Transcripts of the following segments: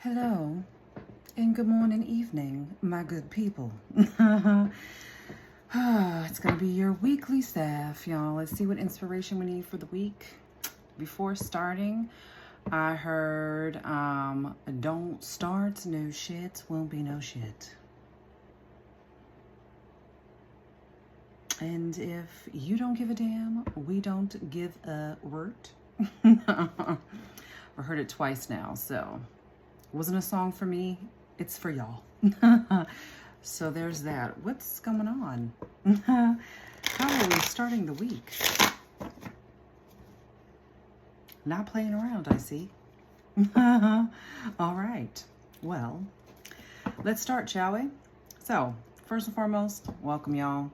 Hello and good morning, evening, my good people. It's going to be your weekly SAF, y'all. Let's see what inspiration we need for the week. Before starting, I heard, don't start no shit, won't be no shit. And if you don't give a damn, we don't give a word. I heard it twice now, so it wasn't a song for me. It's for y'all. So there's that. What's going on? How are we starting the week? Not playing around, I see. All right. Well, let's start, shall we? So, first and foremost, welcome y'all.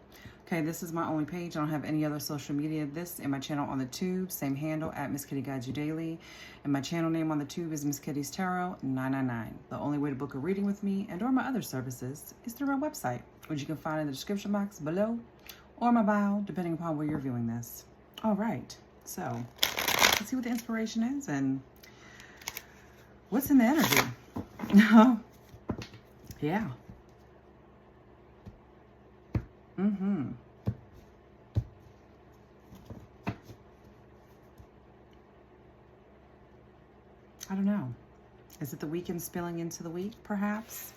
Okay, this is my only page. I don't have any other social media. This and my channel on the tube, same handle at Miss Kitty Guides You Daily. And my channel name on the tube is Miss Kitty's Tarot 999. The only way to book a reading with me and or my other services is through my website, which you can find in the description box below or my bio, depending upon where you're viewing this. All right, so let's see what the inspiration is and what's in the energy. Yeah. I don't know. Is it the weekend spilling into the week, perhaps?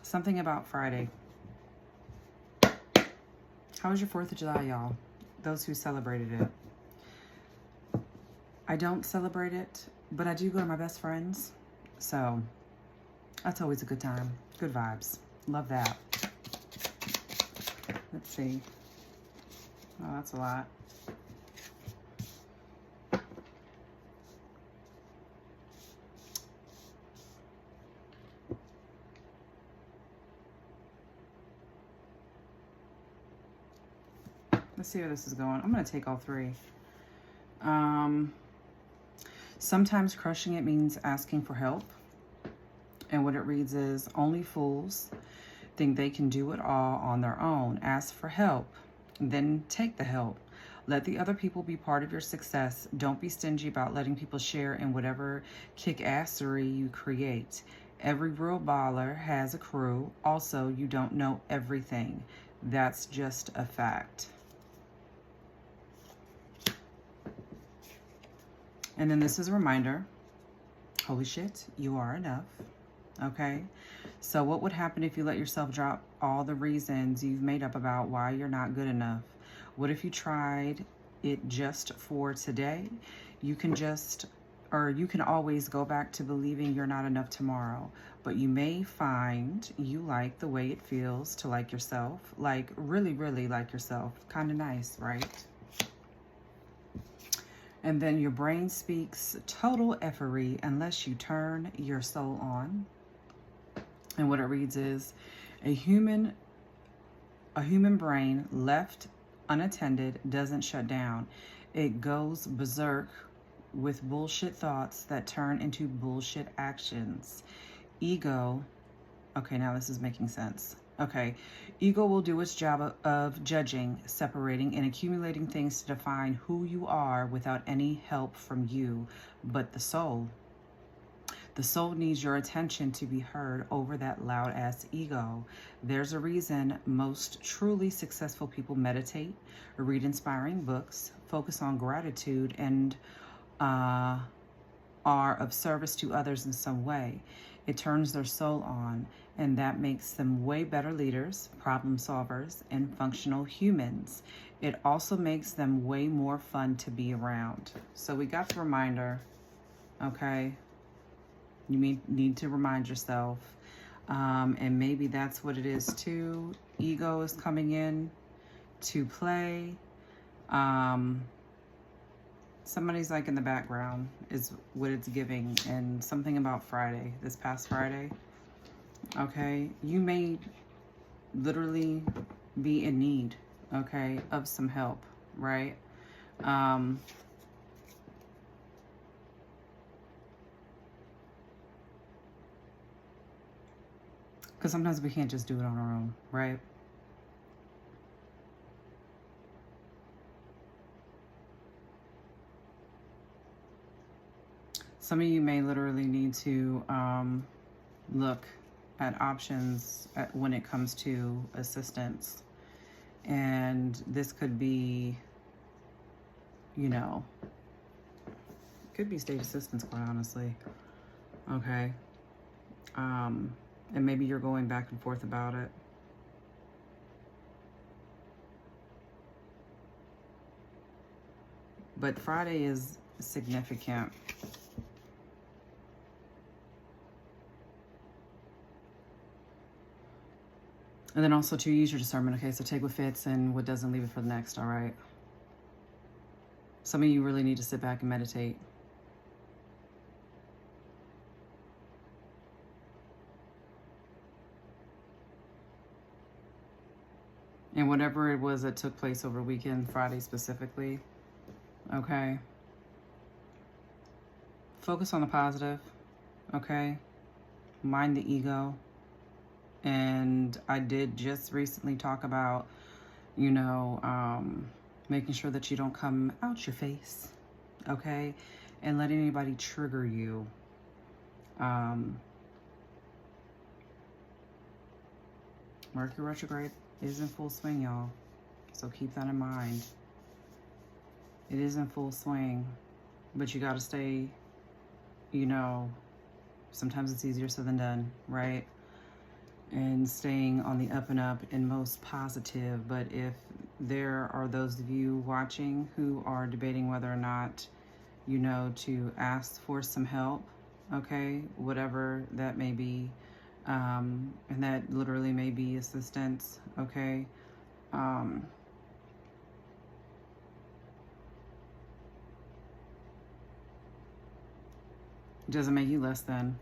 Something about Friday. How was your 4th of July, y'all? Those who celebrated it. I don't celebrate it, but I do go to my best friends. So that's always a good time. Good vibes. Love that. Let's see. Oh, that's a lot. Let's see where this is going. I'm going to take all three. Sometimes crushing it means asking for help. And what it reads is, only fools think they can do it all on their own. Ask for help, then take the help. Let the other people be part of your success. Don't be stingy about letting people share in whatever kick-assery you create. Every real baller has a crew. Also, you don't know everything. That's just a fact. And then this is a reminder. Holy shit, you are enough. Okay? So what would happen if you let yourself drop all the reasons you've made up about why you're not good enough? What if you tried it just for today? You can always go back to believing you're not enough tomorrow, but you may find you like the way it feels to like yourself, like really, really like yourself. Kind of nice, right? And then your brain speaks total effery unless you turn your soul on. And what it reads is, a human brain left unattended doesn't shut down. It goes berserk with bullshit thoughts that turn into bullshit actions. Ego, okay, now this is making sense. Okay, ego will do its job of judging, separating, and accumulating things to define who you are without any help from you. But the soul needs your attention to be heard over that loud-ass ego. There's a reason most truly successful people meditate, read inspiring books, focus on gratitude, and are of service to others in some way. It turns their soul on, and that makes them way better leaders, problem solvers, and functional humans. It also makes them way more fun to be around. So we got the reminder, okay? You need to remind yourself, and maybe that's what it is too. Ego is coming in to play. Somebody's like in the background is what it's giving, and something about Friday, this past Friday. Okay, you may literally be in need, okay, of some help, right? Because sometimes we can't just do it on our own, right? Some of you may literally need to look at options when it comes to assistance. And this could be, you know, could be state assistance, quite honestly. Okay. And maybe you're going back and forth about it. But Friday is significant. And then also to use your discernment. Okay, so take what fits and what doesn't, leave it for the next, all right? Some of you really need to sit back and meditate. And whatever it was that took place over the weekend, Friday specifically, okay? Focus on the positive, okay? Mind the ego. And I did just recently talk about, you know, making sure that you don't come out your face, okay? And letting anybody trigger you. Mercury retrograde is in full swing, y'all. So keep that in mind. It is in full swing, but you got to stay, you know, sometimes it's easier said than done, right? And staying on the up and up and most positive. But if there are those of you watching who are debating whether or not, you know, to ask for some help, okay, whatever that may be, and that literally may be assistance, okay, it doesn't make you less than,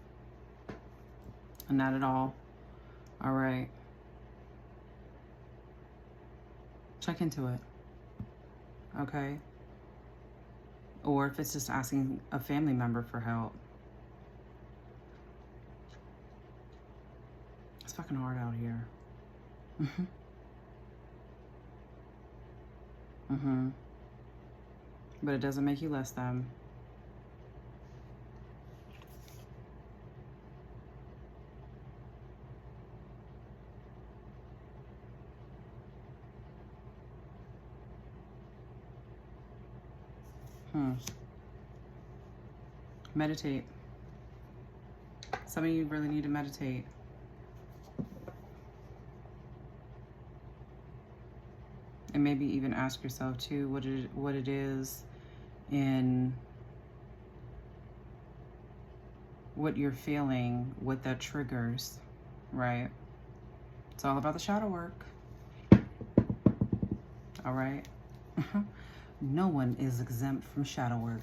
not at all. All right. Check into it. Okay. Or if it's just asking a family member for help. It's fucking hard out here. But it doesn't make you less than. Meditate. Some of you really need to meditate. And maybe even ask yourself too what it is in what you're feeling, what that triggers, right? It's all about the shadow work. All right? No one is exempt from shadow work.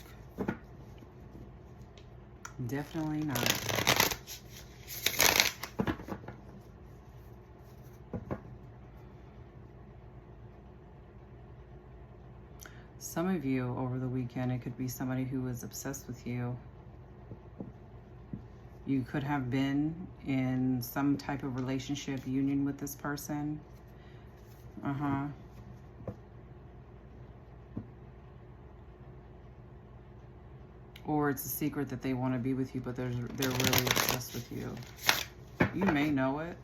Definitely not. Some of you over the weekend, it could be somebody who was obsessed with you. You could have been in some type of relationship union with this person. Or it's a secret that they want to be with you, but they're really obsessed with you. You may know it.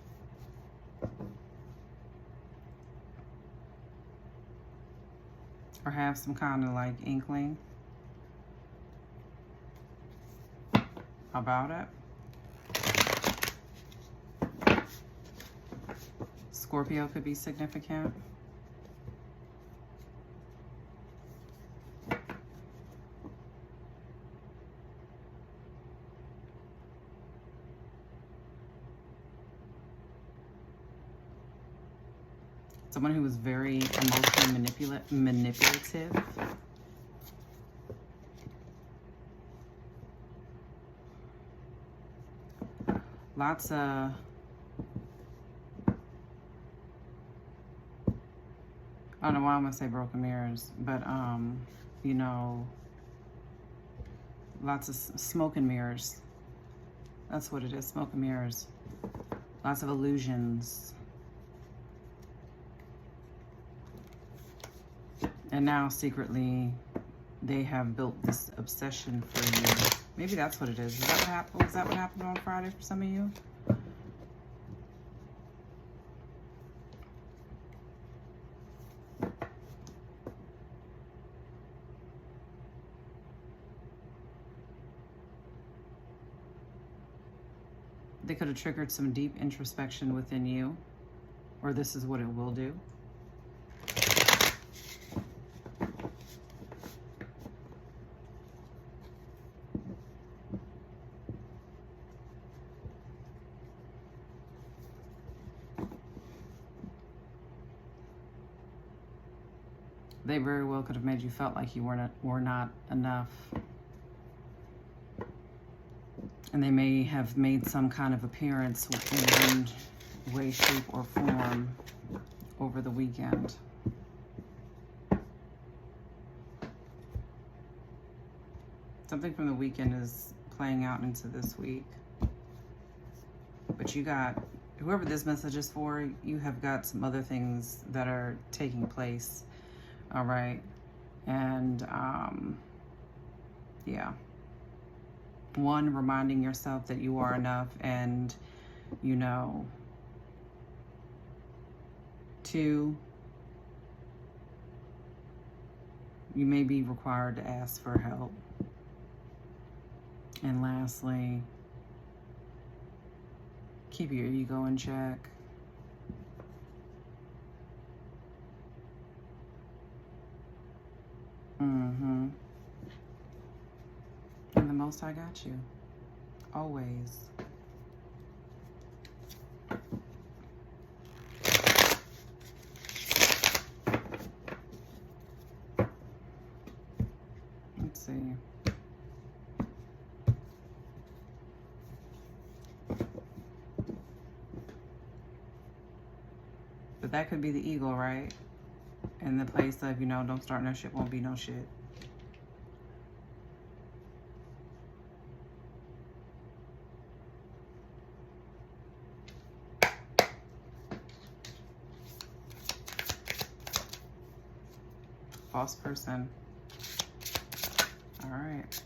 Or have some kind of like inkling about it. Scorpio could be significant. Someone who was very emotionally manipulative. Lots of, I don't know why I'm gonna say broken mirrors, but you know, lots of smoke and mirrors. That's what it is, smoke and mirrors. Lots of illusions. And now secretly they have built this obsession for you. Maybe that's what it is. Is that what happened? Was that what happened on Friday for some of you? They could have triggered some deep introspection within you, or this is what it will do. They very well could have made you felt like you were not enough. And they may have made some kind of appearance in one way, shape, or form over the weekend. Something from the weekend is playing out into this week. But you got, whoever this message is for, you have got some other things that are taking place. All right. And, yeah. One, reminding yourself that you are enough, and, you know, two, you may be required to ask for help. And lastly, keep your ego in check. And the Most High got you. Always. Let's see. But that could be the ego, right? In the place of, you know, don't start no shit, won't be no shit. False person. All right.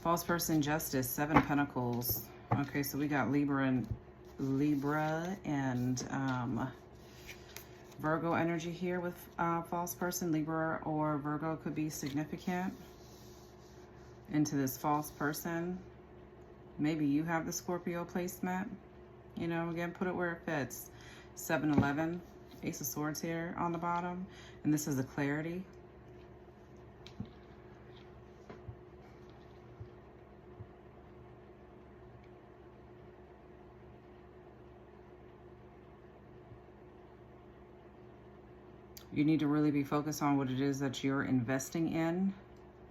False person, justice, 7 pentacles. Okay, so we got Libra and Virgo energy here with false person. Libra or Virgo could be significant into this false person. Maybe you have the Scorpio placement. You know, again, put it where it fits. 7-11. Ace of Swords here on the bottom, and this is the clarity. You need to really be focused on what it is that you're investing in,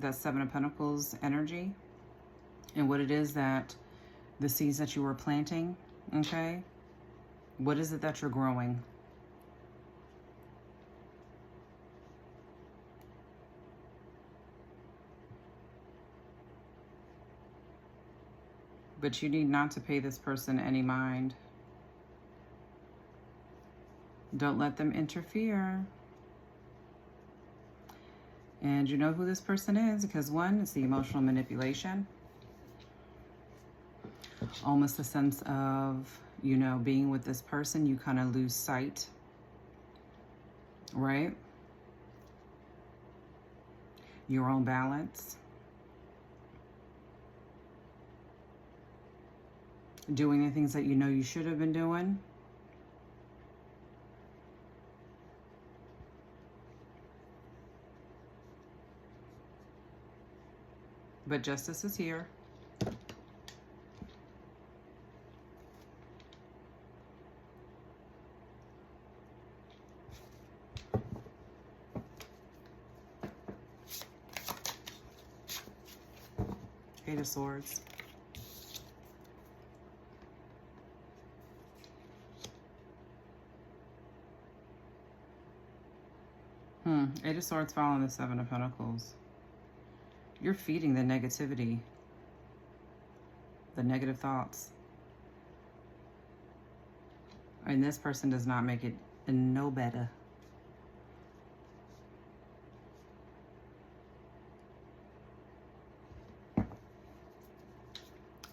that 7 of Pentacles energy, and what it is that the seeds that you were planting, okay? What is it that you're growing? But you need not to pay this person any mind. Don't let them interfere. And you know who this person is, because one, it's the emotional manipulation. Almost a sense of, you know, being with this person, you kind of lose sight, right? Your own balance. Doing the things that you know you should have been doing. But justice is here. Eight of Swords. Eight of Swords following the 7 of Pentacles. You're feeding the negativity, the negative thoughts. And this person does not make it no better.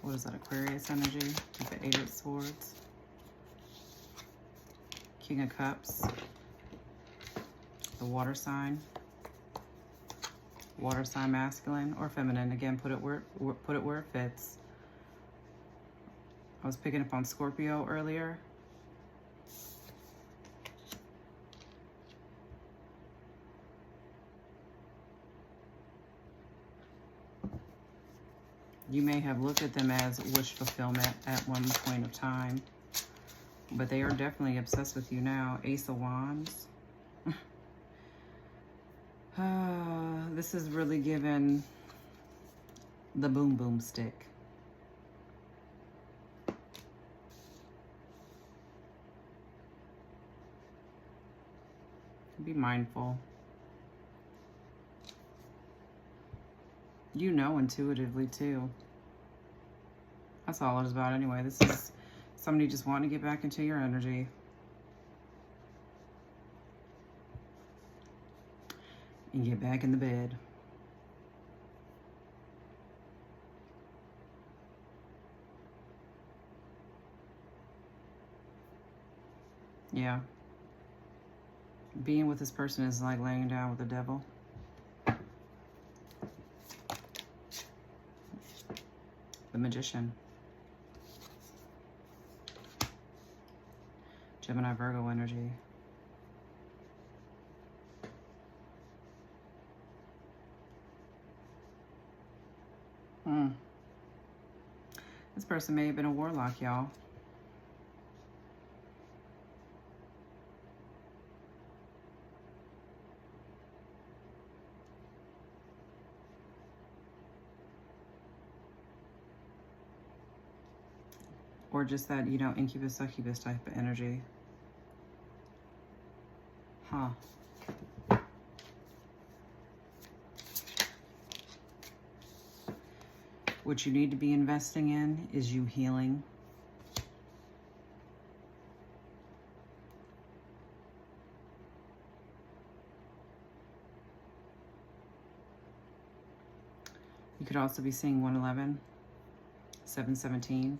What is that? Aquarius energy with the 8 of Swords. King of Cups. The water sign. Water sign, masculine or feminine. Again, put it where it fits. I was picking up on Scorpio earlier. You may have looked at them as wish fulfillment at one point of time, but they are definitely obsessed with you now. Ace of Wands. This is really given the boom boom stick. Be mindful. You know intuitively too. That's all it is about anyway. This is somebody just wanting to get back into your energy. And get back in the bed. Yeah. Being with this person is like laying down with the devil. The Magician. Gemini, Virgo energy. This person may have been a warlock, y'all. Or just that, you know, incubus, succubus type of energy. Huh. What you need to be investing in is you healing. You could also be seeing 111, 717.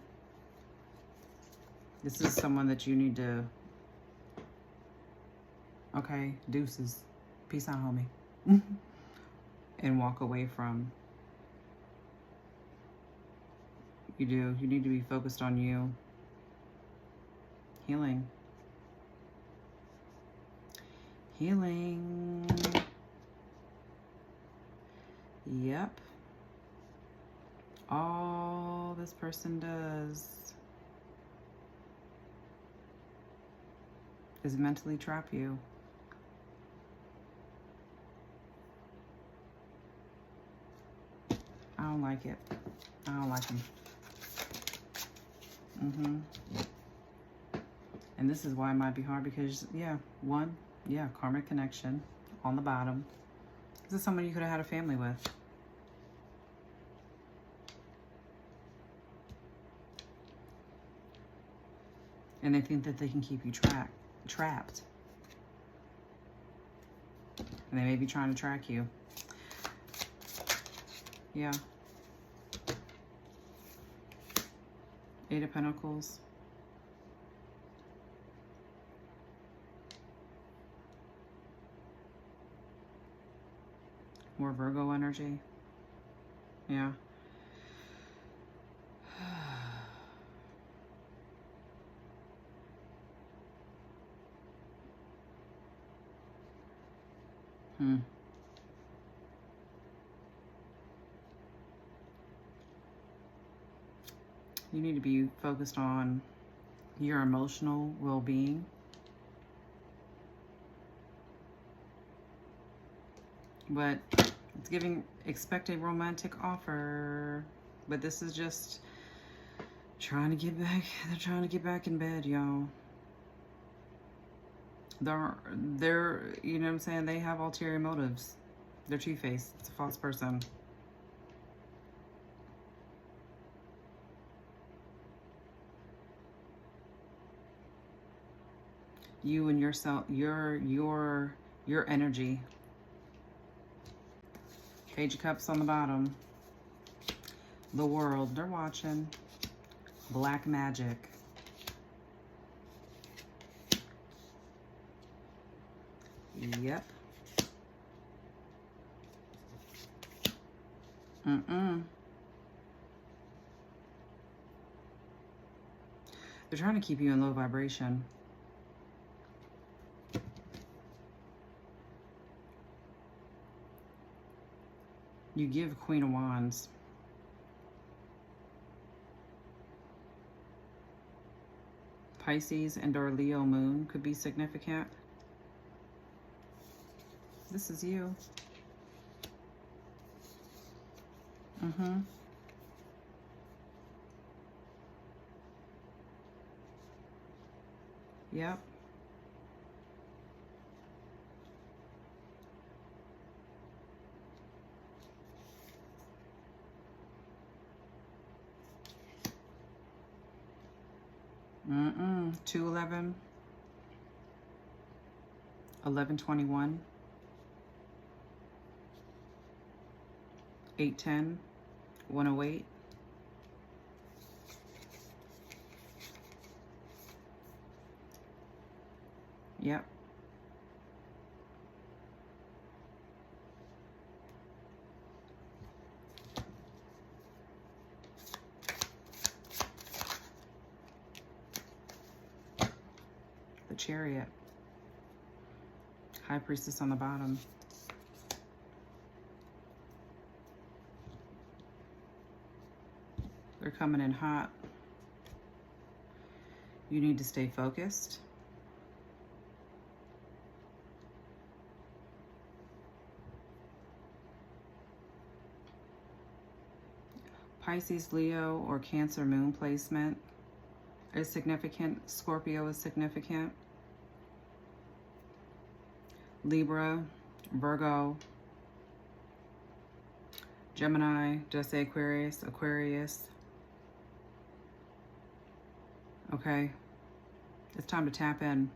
This is someone that you need to, okay, deuces. Peace out, homie. And walk away from. You do. You need to be focused on you. Healing. Healing. Yep. All this person does is mentally trap you. I don't like it. I don't like them. And this is why it might be hard because, yeah, karmic connection on the bottom. This is someone you could have had a family with. And they think that they can keep you trapped. And they may be trying to track you. Yeah. 8 of Pentacles. More Virgo energy. Yeah. You need to be focused on your emotional well-being. But it's giving, expect a romantic offer. But this is just trying to get back. They're trying to get back in bed, y'all. They're, you know what I'm saying? They have ulterior motives. They're two-faced. It's a false person. You and yourself, your energy. Page of Cups on the bottom. The world, they're watching. Black magic. Yep. They're trying to keep you in low vibration. You give Queen of Wands. Pisces and or Leo moon could be significant. This is you. Yep. Mm-mm. 211. 1121. 810. 108. Yep. The Chariot. High Priestess on the bottom. They're coming in hot. You need to stay focused. Pisces, Leo, or Cancer moon placement is significant. Scorpio is significant. Libra, Virgo, Gemini, just say Aquarius, Aquarius. Okay, it's time to tap in.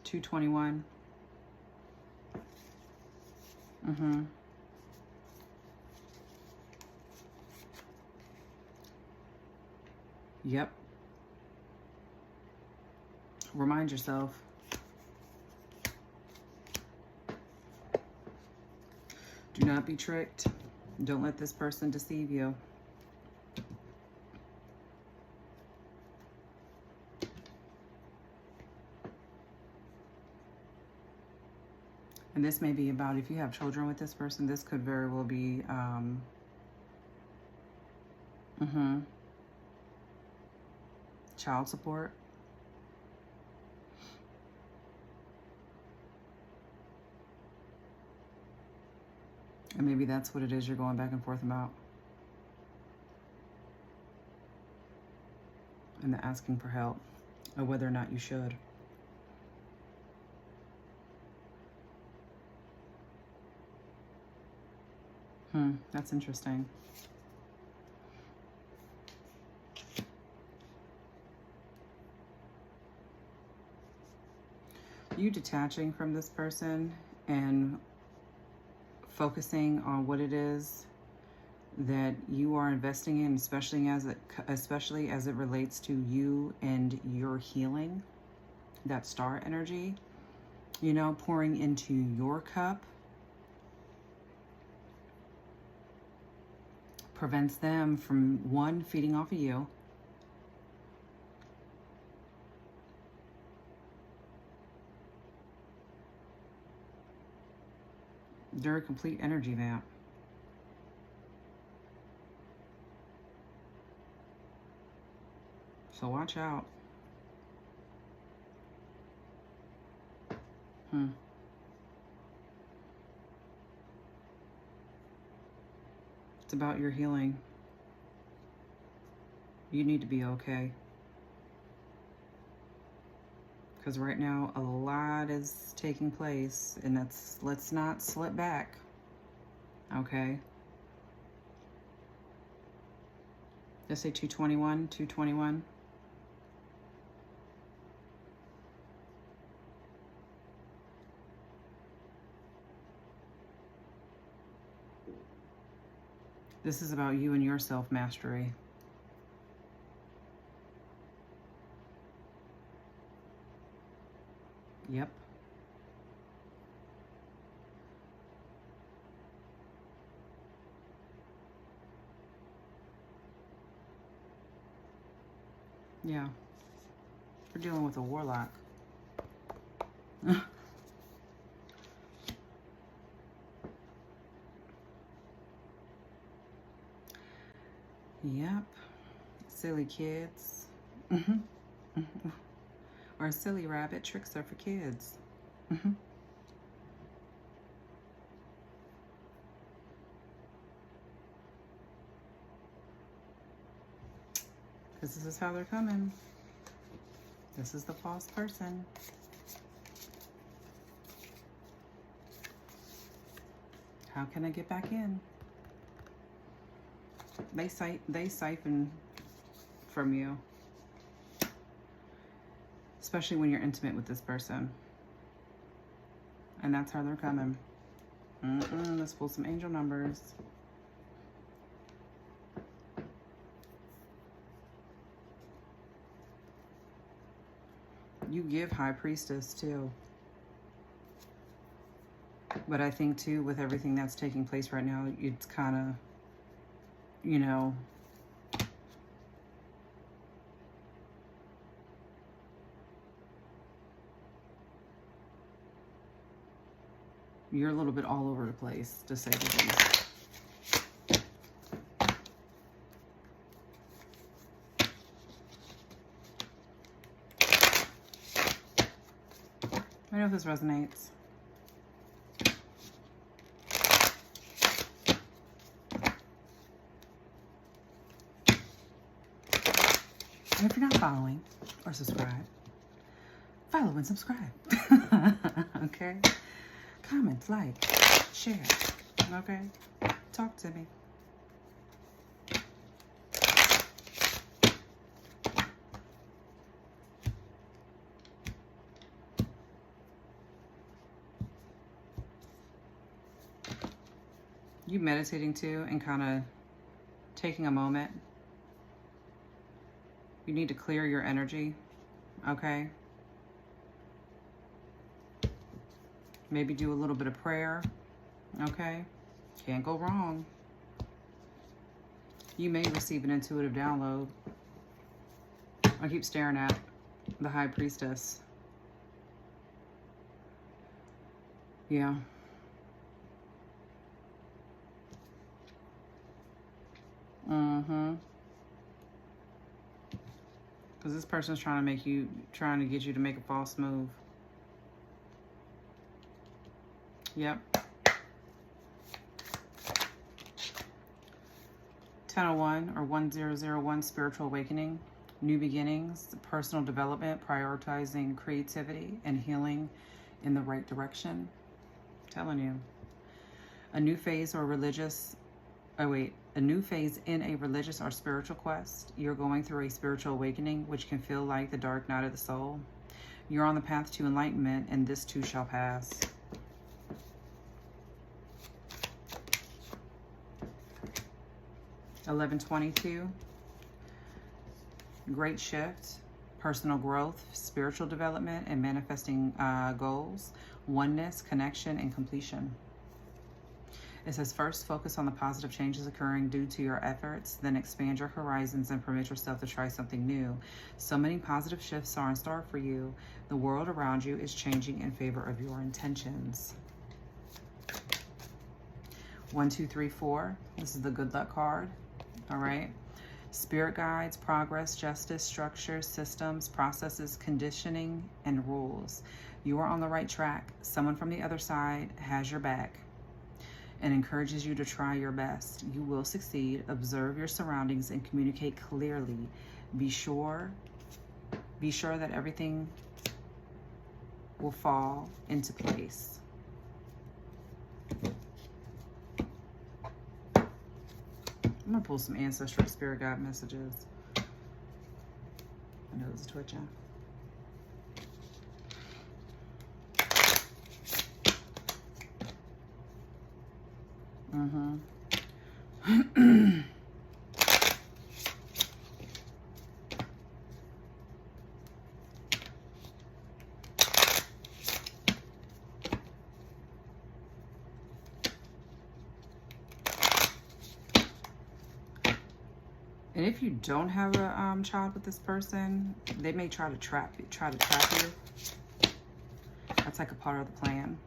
$221. Yep. Remind yourself. Do not be tricked. Don't let this person deceive you. And this may be about, if you have children with this person, this could very well be, child support. And maybe that's what it is you're going back and forth about. And the asking for help, or whether or not you should. That's interesting. You detaching from this person and focusing on what it is that you are investing in, especially as it relates to you and your healing, that star energy, you know, pouring into your cup prevents them from, one, feeding off of you, they're a complete energy vamp. So watch out. It's about your healing. You need to be okay. Because right now a lot is taking place, and let's not slip back. Okay. Let's say 221, 221. This is about you and your self-mastery. Yep. Yeah. We're dealing with a warlock. Yep. Silly kids. Or silly rabbit tricks are for kids. Because this is how they're coming. This is the false person. How can I get back in? They siphon from you. Especially when you're intimate with this person. And that's how they're coming. Let's pull some angel numbers. You give High Priestess too. But I think too, with everything that's taking place right now, it's kind of, you know, you're a little bit all over the place, to say the least. I know if this resonates. And if you're not following or subscribe, follow and subscribe. Okay? Comments, like, share. Okay? Talk to me. You meditating too and kind of taking a moment. You need to clear your energy, okay? Maybe do a little bit of prayer, okay? Can't go wrong. You may receive an intuitive download. I keep staring at the High Priestess. Yeah. Because this person's trying to get you to make a false move. Yep. 1001 or 1001 spiritual awakening, new beginnings, personal development, prioritizing creativity and healing in the right direction. I'm telling you. A new phase or religious, a new phase in a religious or spiritual quest. You're going through a spiritual awakening, which can feel like the dark night of the soul. You're on the path to enlightenment, and this too shall pass. $11.22. Great shift, personal growth, spiritual development, and manifesting goals, oneness, connection, and completion. It says, first, focus on the positive changes occurring due to your efforts, then expand your horizons and permit yourself to try something new. So many positive shifts are in store for you. The world around you is changing in favor of your intentions. 1, 2, 3, 4. This is the good luck card. All right. Spirit guides, progress, justice, structure, systems, processes, conditioning, and rules. You are on the right track. Someone from the other side has your back and encourages you to try your best. You will succeed. Observe your surroundings and communicate clearly. Be sure that everything will fall into place. I'm gonna pull some ancestral spirit guide messages. I know it's twitching. And if you don't have a child with this person, they may try to trap you. That's like a part of the plan.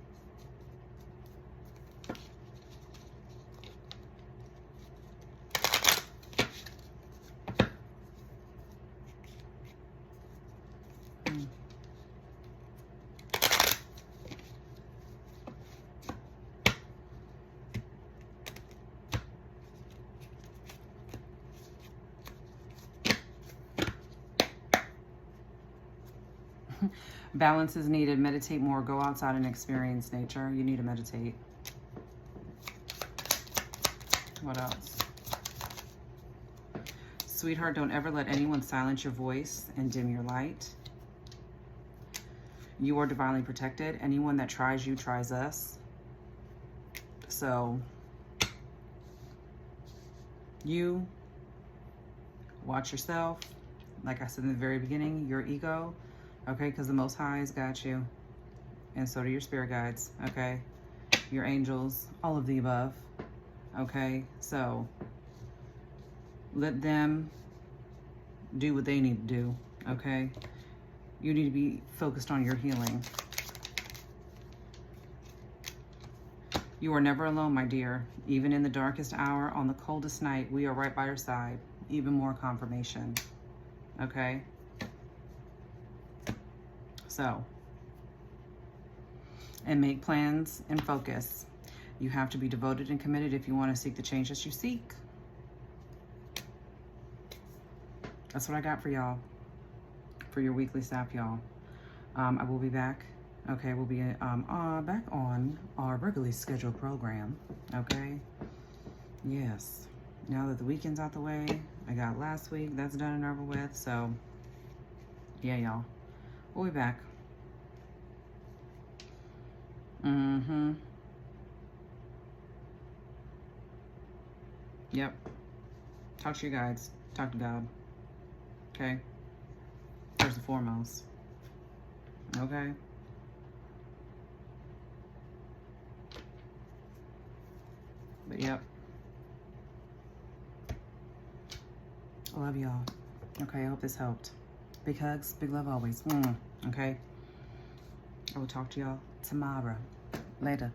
Balance is needed. Meditate more. Go outside and experience nature. You need to meditate. What else? Sweetheart, don't ever let anyone silence your voice and dim your light. You are divinely protected. Anyone that tries you tries us. So you watch yourself. Like I said in the very beginning, your ego. Okay, because the Most High has got you. And so do your spirit guides, okay? Your angels, all of the above, okay? So let them do what they need to do, okay? You need to be focused on your healing. You are never alone, my dear. Even in the darkest hour, on the coldest night, we are right by your side. Even more confirmation, okay? So, and make plans and focus. You have to be devoted and committed if you want to seek the change that you seek. That's what I got for y'all, for your weekly SAF, y'all. I will be back. Okay, we'll be back on our regularly scheduled program. Okay, yes. Now that the weekend's out the way, I got last week. That's done and over with. So, yeah, y'all. We'll be back. Yep. Talk to your guides. Talk to God. Okay? First and foremost. Okay? But yep. I love y'all. Okay, I hope this helped. Big hugs, big love always. Okay? I will talk to y'all tomorrow. Later.